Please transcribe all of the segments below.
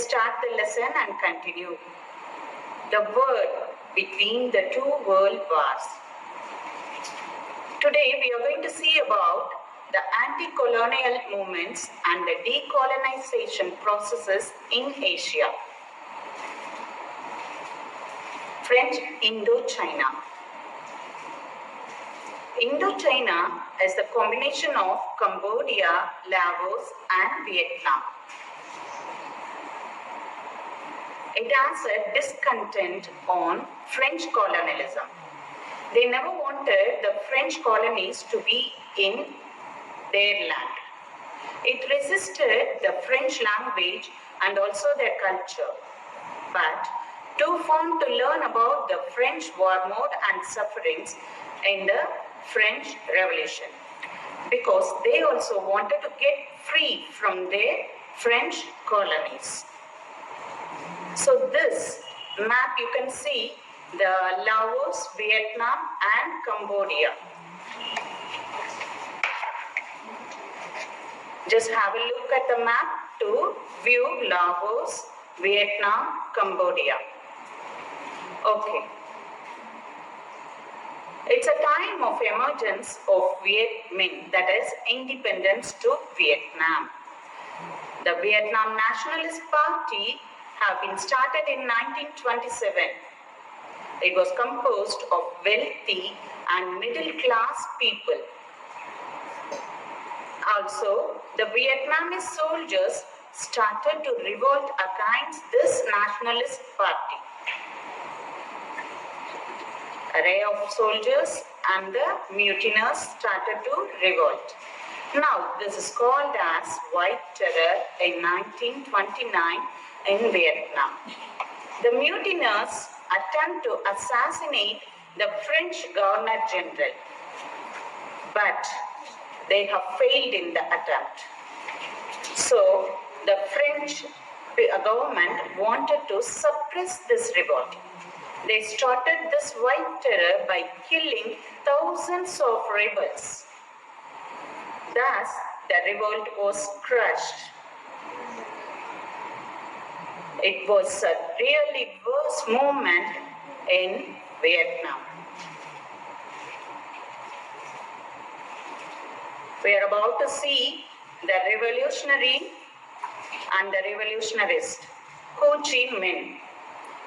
start the lesson and continue. The word between the two world wars. Today we are going to see about the anti-colonial movements and the decolonization processes in Asia. French Indochina. Indochina is the combination of Cambodia, Laos and Vietnam. It has a discontent on French colonialism. They never wanted the French colonies to be in their land. It resisted the French language and also their culture. But too fond to learn about the French war mode and sufferings in the French Revolution, because they also wanted to get free from their French colonies. So this map you can see the Laos, Vietnam and Cambodia. Just have a look at the map to view Laos, Vietnam, Cambodia. Okay. It's a time of emergence of Viet Minh, that is independence to Vietnam. The Vietnam Nationalist Party have been started in 1927. It was composed of wealthy and middle-class people. Also, the Vietnamese soldiers started to revolt against this nationalist party. Array of soldiers and the mutineers started to revolt. Now, this is called as White Terror in 1929 in Vietnam. The mutineers attempt to assassinate the French Governor General, but they have failed in the attempt. So, the French government wanted to suppress this revolt. They started this White Terror by killing thousands of rebels. Thus, the revolt was crushed. It was a really worst moment in Vietnam. We are about to see the revolutionary and the revolutionarist, Ho Chi Minh.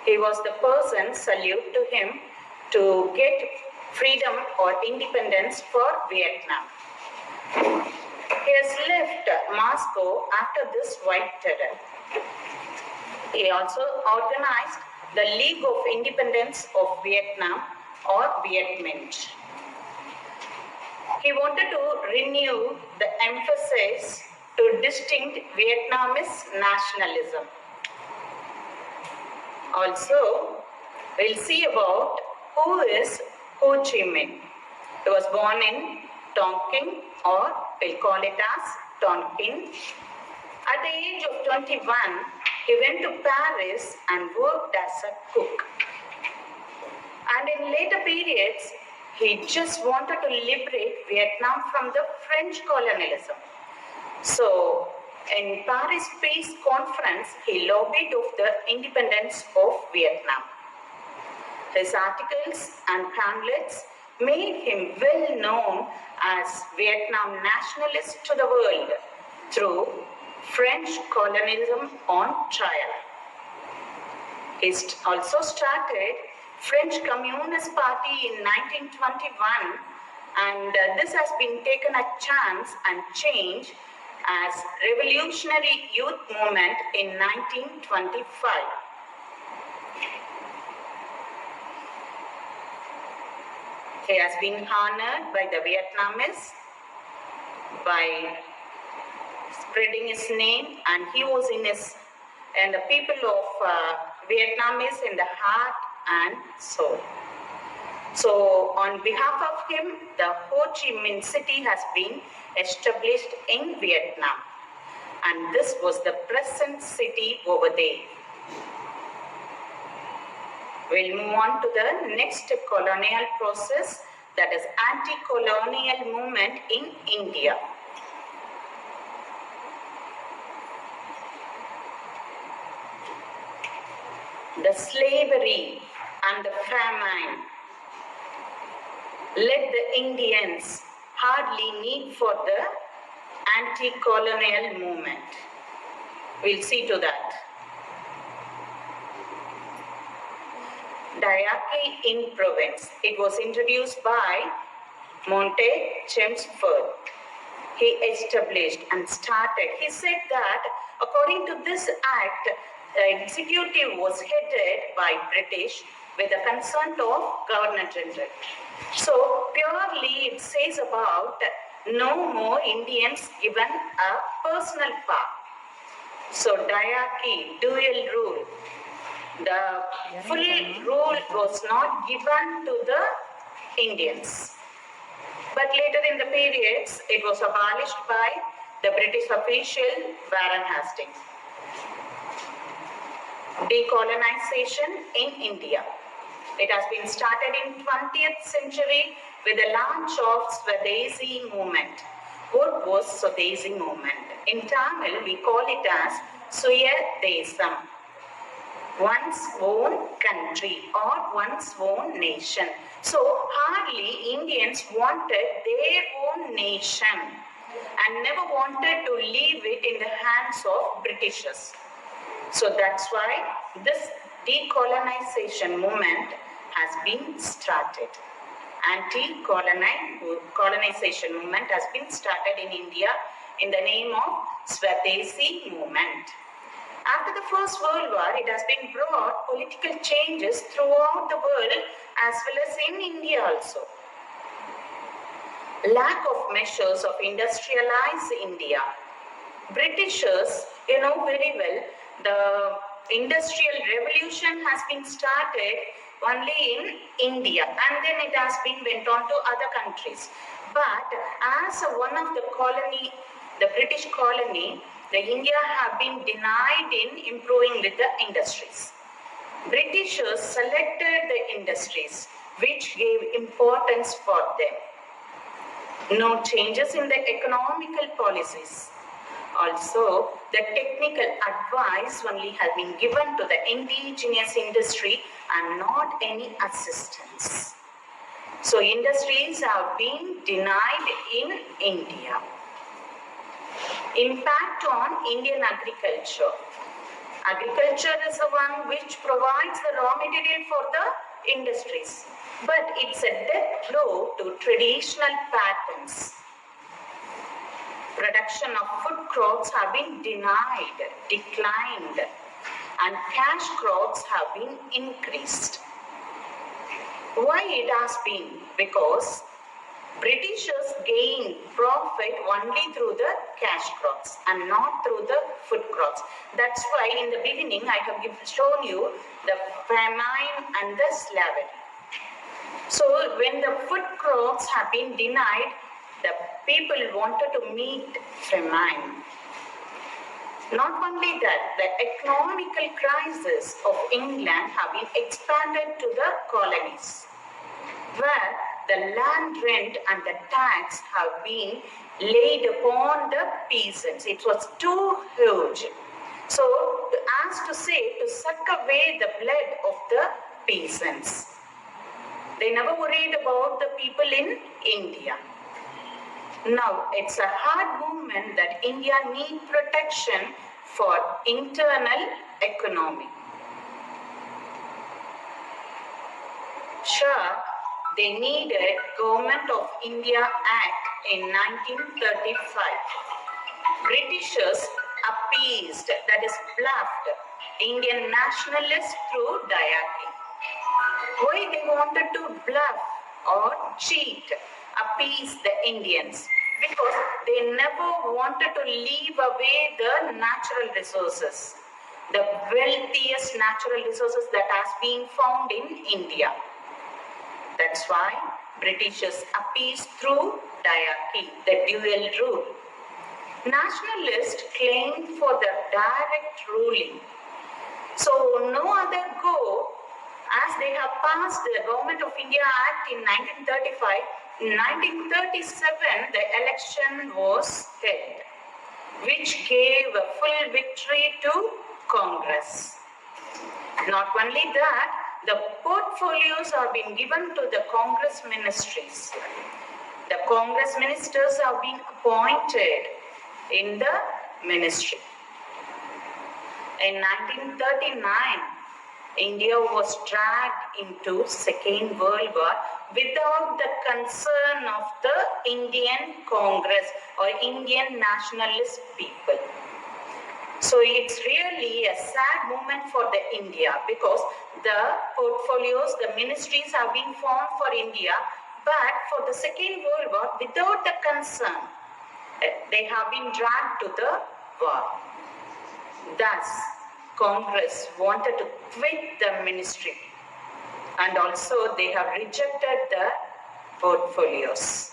He was the person, salute to him, to get freedom or independence for Vietnam. He has left Moscow after this White Terror. He also organized the League of Independence of Vietnam, or Viet Minh. He wanted to renew the emphasis to distinct Vietnamese nationalism. Also, we'll see about who is Ho Chi Minh. He was born in Tonkin, or we'll call it as Tonkin. At the age of 21, he went to Paris and worked as a cook. And in later periods, he just wanted to liberate Vietnam from the French colonialism. So, in Paris Peace Conference, he lobbied of the independence of Vietnam. His articles and pamphlets made him well known as Vietnam nationalist to the world through French colonialism on trial. He also started French Communist Party in 1921, and this has been taken a chance and changed as Revolutionary Youth Movement in 1925. He has been honored by the Vietnamese by spreading his name, and he was and the people of Vietnamese in the heart and soul. So, on behalf of him, the Ho Chi Minh City has been established in Vietnam, and this was the present city over there. We'll move on to the next colonial process, that is anti-colonial movement in India. the slavery and the famine led the Indians hardly need for the anti-colonial movement. We'll see to that. Diarchy in Provence. It was introduced by Montchelmsford. He established and started. He said that according to this act, the executive was headed by British with the consent of Governor General. So purely it says about no more Indians given a personal power. So diarchy, dual rule. The full rule was not given to the Indians. But later in the periods, it was abolished by the British official Warren Hastings. Decolonization in India. It has been started in 20th century with the launch of Swadeshi movement. What was Swadeshi movement? In Tamil, we call it as Suya Desam. One's own country or one's own nation. So hardly Indians wanted their own nation and never wanted to leave it in the hands of Britishers. So that's why this decolonization movement has been started. Anti-colonization movement has been started in India in the name of Swadeshi movement. After the First World War, it has been brought political changes throughout the world as well as in India also. Lack of measures of industrialized India. Britishers, you know very well, the industrial revolution has been started only in India and then it has been went on to other countries. But as one of the colony, the British colony, the India have been denied in improving with the industries. Britishers selected the industries which gave importance for them. No changes in the economical policies. Also, the technical advice only has been given to the indigenous industry and not any assistance. So, industries have been denied in India. Impact on Indian agriculture. Agriculture is the one which provides the raw material for the industries. But it's a death blow to traditional patterns. Production of food crops have been denied, declined, and cash crops have been increased. Why it has been? Because Britishers gained profit only through the cash crops and not through the food crops. That's why in the beginning I have shown you the famine and the slavery. So when the food crops have been denied, the people wanted to meet famine. Not only that, the economical crisis of England have been expanded to the colonies, where the land rent and the tax have been laid upon the peasants. It was too huge. So, as to say, to suck away the blood of the peasants. They never worried about the people in India. Now, it's a hard movement that India needs protection for internal economy. Sure, they needed Government of India Act in 1935. Britishers appeased, that is bluffed, Indian nationalists through diarchy. Why they wanted to bluff or cheat, appease the Indians? Because they never wanted to leave away the natural resources, the wealthiest natural resources that has been found in India. That's why Britishers appeased through diarchy, the dual rule. Nationalists claimed for the direct ruling. So no other go, as they have passed the Government of India Act in 1935, in 1937 the election was held, which gave a full victory to Congress. Not only that, the portfolios have been given to the Congress ministries. The Congress ministers have been appointed in the ministry. In 1939, India was dragged into Second World War without the concern of the Indian Congress or Indian nationalist people. So it's really a sad moment for the India because the portfolios, the ministries have been formed for India, but for the Second World War, without the concern, they have been dragged to the war. Thus, Congress wanted to quit the ministry and also they have rejected the portfolios.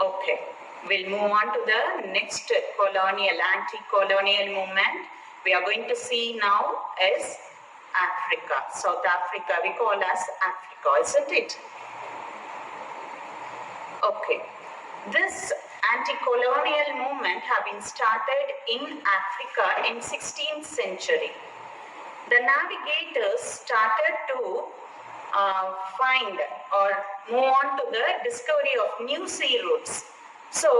Okay, we'll move on to the next colonial, anti-colonial movement. We are going to see now is Africa, South Africa, we call as Africa, isn't it? Okay, this anti-colonial movement have been started in Africa in 16th century. The navigators started to find or move on to the discovery of new sea routes. So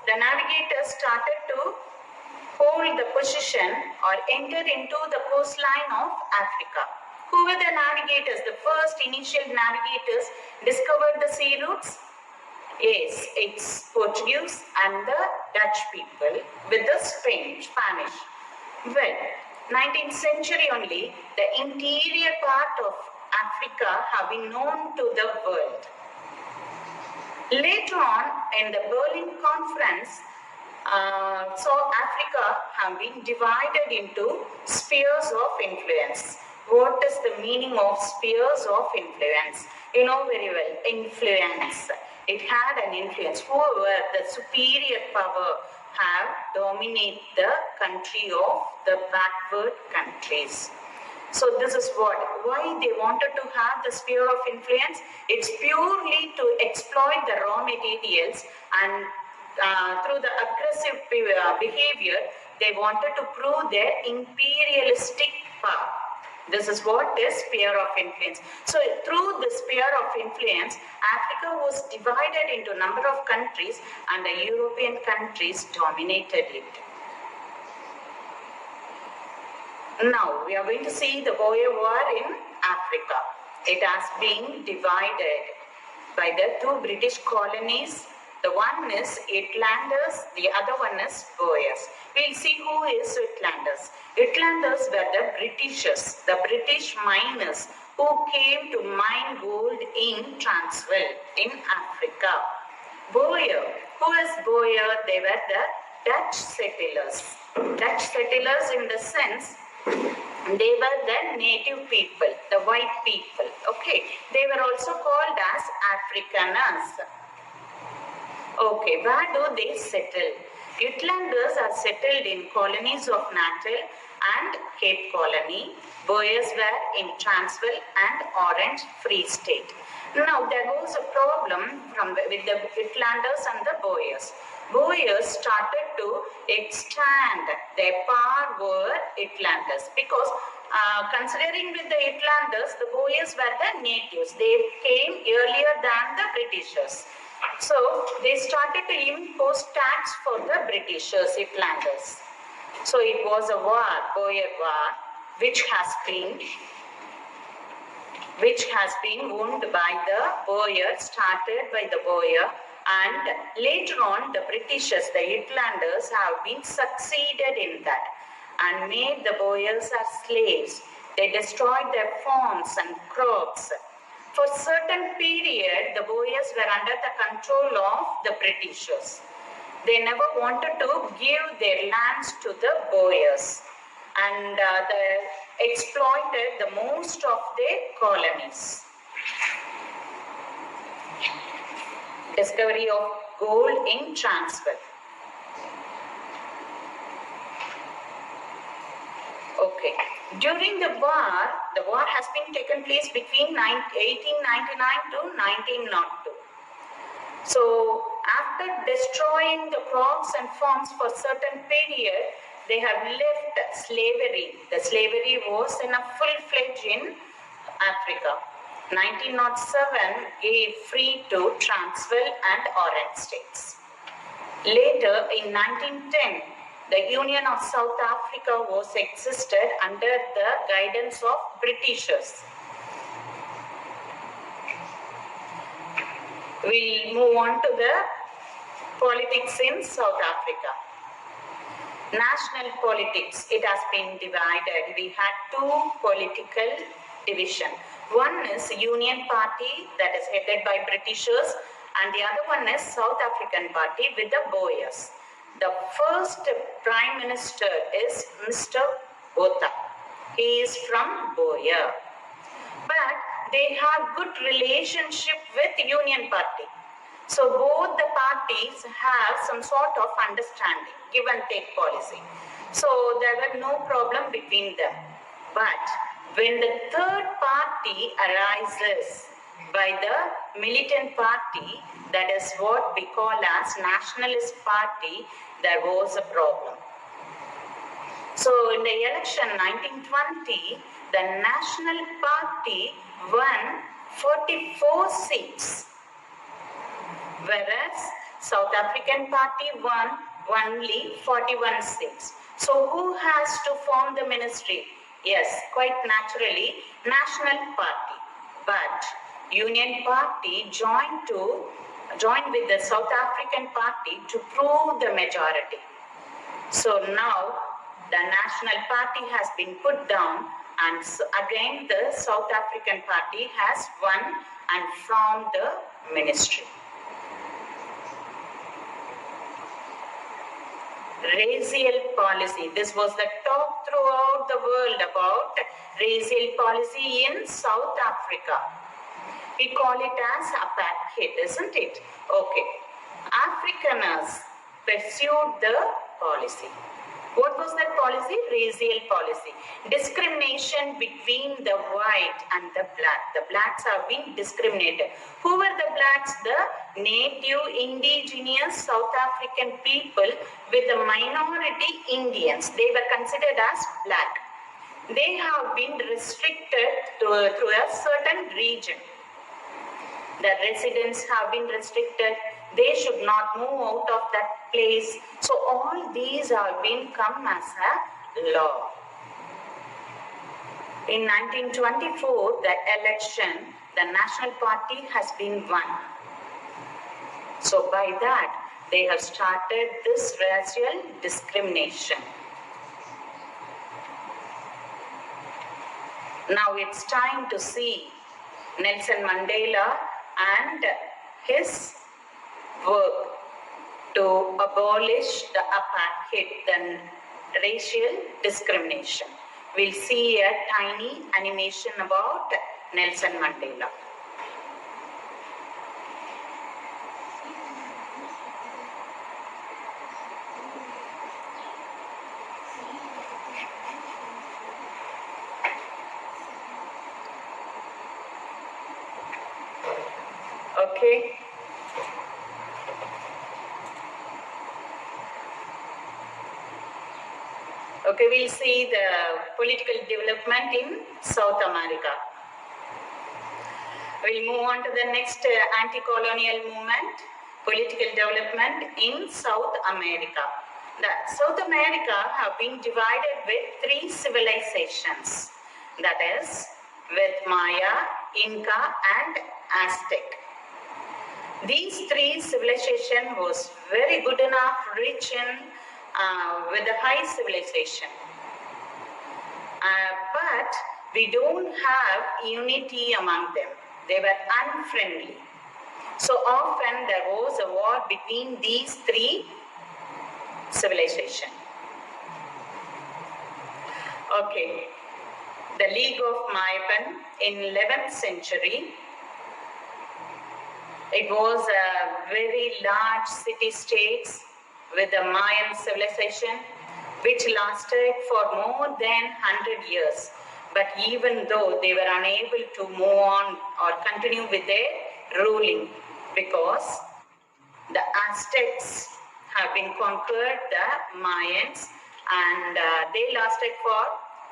the navigators started to hold the position or enter into the coastline of Africa. Who were the navigators? The first initial navigators discovered the sea routes? Yes, it's Portuguese and the Dutch people with the Spanish. Well, 19th century only, the interior part of Africa have been known to the world. Later on, in the Berlin Conference, so Africa have been divided into spheres of influence. What is the meaning of spheres of influence? You know very well, influence. It had an influence. Whoever the superior power have dominate the country of the backward countries. So this is why they wanted to have the sphere of influence. It's purely to exploit the raw materials and through the aggressive behavior, they wanted to prove their imperialistic power. This is what is sphere of influence. So through the sphere of influence, Africa was divided into a number of countries and the European countries dominated it. Now we are going to see the Boer War in Africa. It has been divided by the two British colonies. The one is Uitlanders, the other one is Boers. We'll see who is Uitlanders. Uitlanders were the Britishers, the British miners who came to mine gold in Transvaal in Africa. Boer, who is Boer? They were the Dutch settlers. Dutch settlers in the sense they were the native people, the white people. Okay, they were also called as Afrikaners. Okay, where do they settle? Uitlanders are settled in colonies of Natal and Cape Colony. Boers were in Transvaal and Orange Free State. Now there was a problem with the Uitlanders and the Boers. Boers started to extend their power over Uitlanders because considering with the Uitlanders, the Boers were the natives. They came earlier than the Britishers. So they started to impose tax for the Britishers, Uitlanders. So it was a war, Boer War, which has been won by the Boer, started by the Boer, and later on the Britishers, the Uitlanders have been succeeded in that and made the Boers as slaves. They destroyed their farms and crops. For a certain period, the Boers were under the control of the Britishers. They never wanted to give their lands to the Boers and they exploited the most of their colonies. Discovery of gold in Transvaal. Okay. During the war has been taken place between 1899 to 1902. So after destroying the crops and farms for a certain period, they have left slavery. The slavery was in a full-fledged in Africa. 1907 gave free to Transvaal and Orange states. Later, in 1910, the Union of South Africa was existed under the guidance of Britishers. We'll move on to the politics in South Africa. National politics, it has been divided. We had two political divisions. One is Union Party that is headed by Britishers, and the other one is South African Party with the Boers. The first Prime Minister is Mr. Botha. He is from Boer. But they have good relationship with Union Party. So both the parties have some sort of understanding, give and take policy. So there were no problem between them. But when the third party arises by the militant party, that is what we call as nationalist party, there was a problem. So in the election 1920, the National Party won 44 seats, whereas South African Party won only 41 seats. So who has to form the ministry? Yes, quite naturally, National Party. But Union Party joined with the South African Party to prove the majority. So now the National Party has been put down, and again the South African Party has won and formed the ministry. Racial policy. This was the talk throughout the world about racial policy in South Africa. We call it as apartheid, isn't it? Okay. Afrikaners pursued the policy. What was that policy? Racial policy. Discrimination between the white and the black. The blacks have been discriminated. Who were the blacks? The native indigenous South African people with the minority Indians. They were considered as black. They have been restricted through a certain region. The residents have been restricted. They should not move out of that place. So all these have been come as a law. In 1924, the election, the National Party has been won. So by that, they have started this racial discrimination. Now it's time to see Nelson Mandela and his work to abolish the apartheid, the racial discrimination. We'll see a tiny animation about Nelson Mandela. Okay. Okay, we'll see the political development in South America. We'll move on to the next anti-colonial movement, political development in South America. South America have been divided with three civilizations, that is with Maya, Inca and Aztec. These three civilizations was very good enough, rich in with a high civilization. But we don't have unity among them. They were unfriendly. So often there was a war between these three civilizations. Okay. The League of Mayapan in 11th century. It was a very large city-states with the Mayan civilization, which lasted for more than 100 years. But even though they were unable to move on or continue with their ruling, because the Aztecs have been conquered the Mayans and they lasted for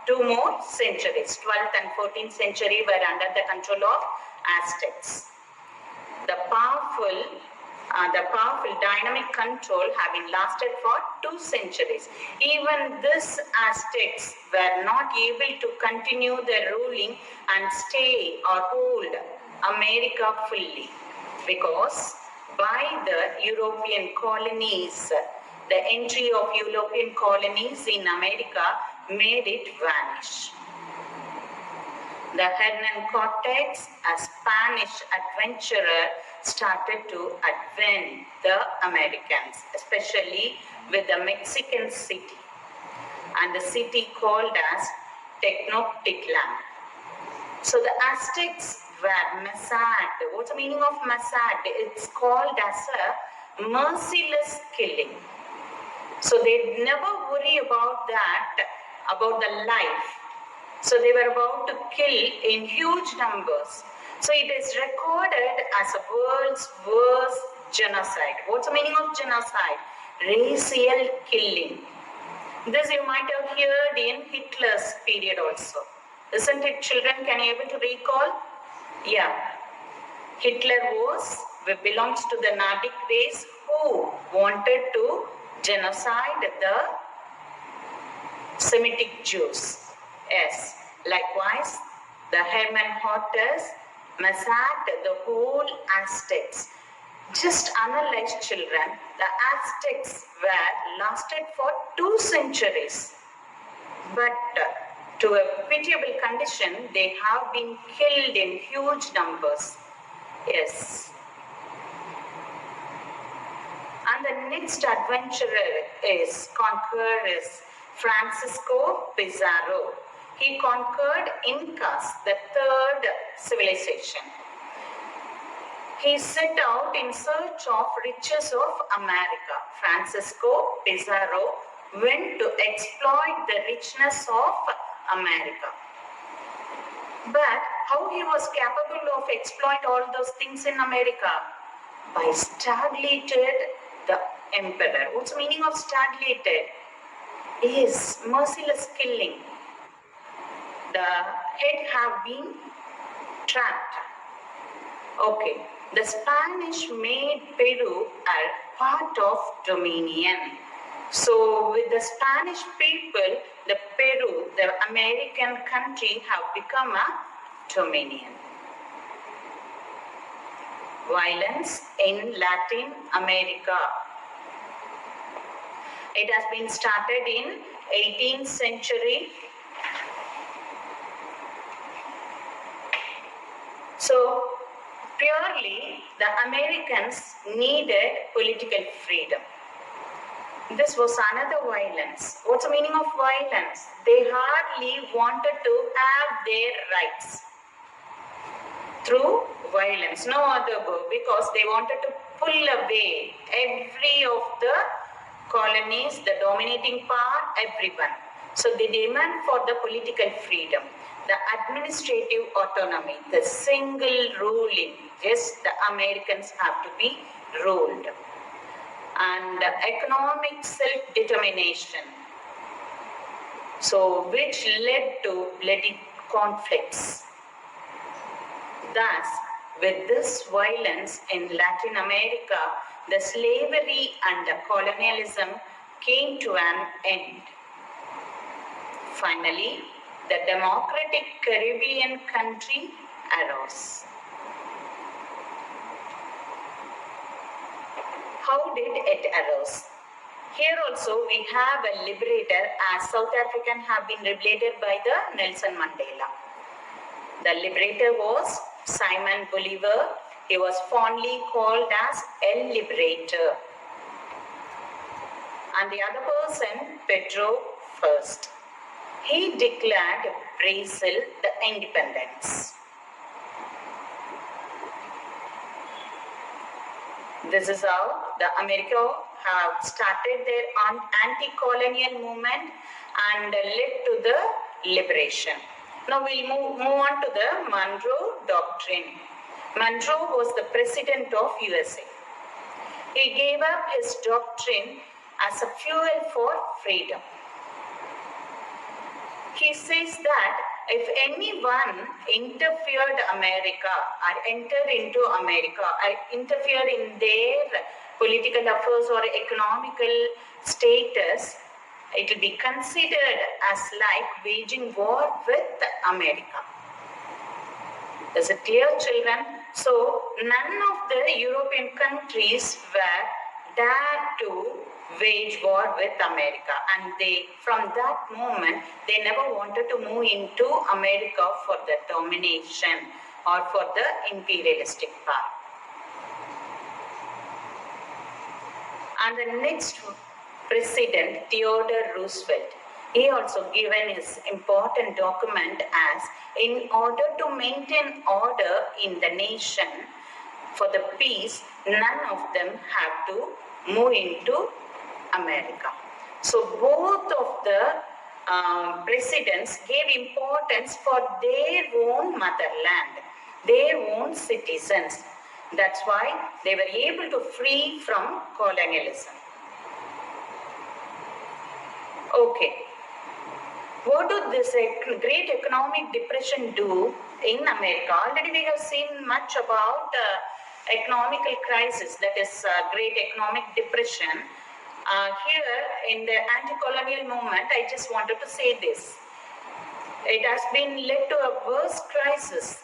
2 more centuries. 12th and 14th century were under the control of Aztecs. The powerful dynamic control having lasted for 2 centuries. Even these Aztecs were not able to continue their ruling and stay or hold America fully, because by the European colonies, the entry of European colonies in America made it vanish. The Hernan Cortes, a Spanish adventurer, started to advent the Americans, especially with the Mexican city, and the city called as Tenochtitlan. So the Aztecs were massacred. What's the meaning of massacred? It's called as a merciless killing. So they never worry about that, about the life. So they were about to kill in huge numbers. So it is recorded as a world's worst genocide. What's the meaning of genocide? Racial killing. This you might have heard in Hitler's period also. Isn't it, children? Can you able to recall? Yeah. Hitler belongs to the Nordic race who wanted to genocide the Semitic Jews. Yes. Likewise, the Hernan Cortes massacred the whole Aztecs. Just analyze, children, the Aztecs were lasted for 2 centuries. But to a pitiable condition, they have been killed in huge numbers. Yes. And the next adventurer conqueror is Francisco Pizarro. He conquered Incas, the 3rd civilization. He set out in search of riches of America. Francisco Pizarro went to exploit the richness of America. But how he was capable of exploit all those things in America? By stagnated the emperor. What's the meaning of stagnated? Is merciless killing. The head have been trapped. Okay. The Spanish made Peru a part of Dominion. So with the Spanish people, the Peru, the American country, have become a Dominion. Violence in Latin America. It has been started in 18th century. So purely the Americans needed political freedom. This was another violence. What's the meaning of violence? They hardly wanted to have their rights through violence, no other way, because they wanted to pull away every of the colonies, the dominating power, everyone. So they demand for the political freedom, the administrative autonomy, the single ruling. Yes, the Americans have to be ruled. And economic self-determination. So which led to bloody conflicts. Thus, with this violence in Latin America, the slavery and the colonialism came to an end. Finally, the democratic Caribbean country arose. How did it arise? Here also we have a liberator, as South African have been liberated by the Nelson Mandela. The liberator was Simon Bolivar. He was fondly called as El Liberator. And the other person, Pedro I. He declared Brazil the independence. This is how the America have started their anti-colonial movement and led to the liberation. Now we'll move on to the Monroe Doctrine. Monroe was the president of USA. He gave up his doctrine as a fuel for freedom. He says that if anyone interfered America or entered into America or interfered in their political affairs or economical status, it will be considered as like waging war with America. Is it clear, children? So, none of the European countries were dared to wage war with America, and from that moment, they never wanted to move into America for the domination or for the imperialistic power. And the next president, Theodore Roosevelt, he also given his important document as in order to maintain order in the nation for the peace, none of them have to move into America. So both of the presidents gave importance for their own motherland, their own citizens. That's why they were able to free from colonialism. Okay. What did this great economic depression do in America? Already we have seen much about economical crisis, that is great economic depression. Here in the anti-colonial movement, I just wanted to say this. It has been led to a worse crisis.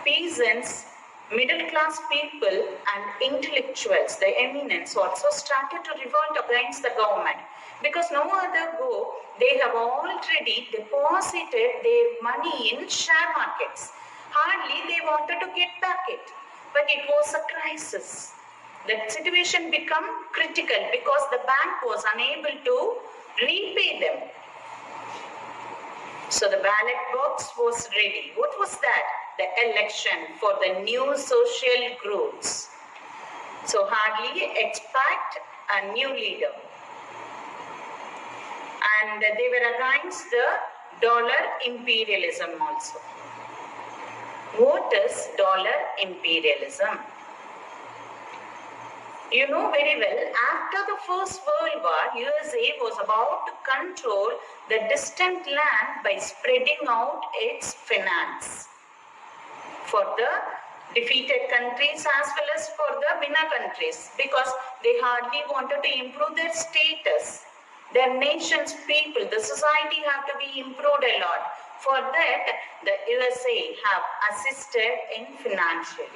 Peasants, middle-class people and intellectuals, the eminence also started to revolt against the government. Because no other go, they have already deposited their money in share markets. Hardly they wanted to get back it. But it was a crisis. The situation became critical because the bank was unable to repay them. So the ballot box was ready. What was that? The election for the new social groups. So hardly expect a new leader. And they were against the dollar imperialism also. What is dollar imperialism? You know very well, after the First World War, USA was about to control the distant land by spreading out its finance for the defeated countries as well as for the winner countries, because they hardly wanted to improve their status. Their nation's people, the society have to be improved a lot. For that, the USA have assisted in financially.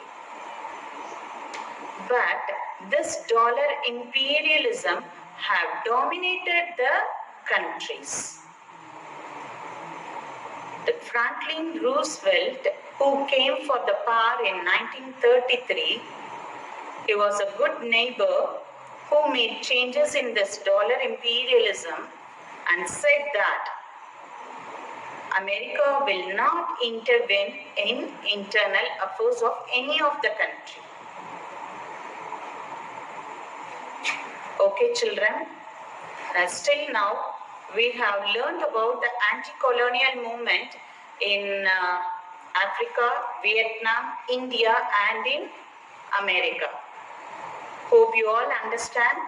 But this dollar imperialism have dominated the countries. The Franklin Roosevelt, who came for the power in 1933, he was a good neighbor who made changes in this dollar imperialism and said that America will not intervene in internal affairs of any of the country. Okay, children, still now we have learned about the anti-colonial movement in Africa, Vietnam, India and in America. Hope you all understand.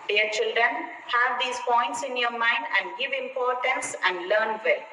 Dear children, have these points in your mind and give importance and learn well.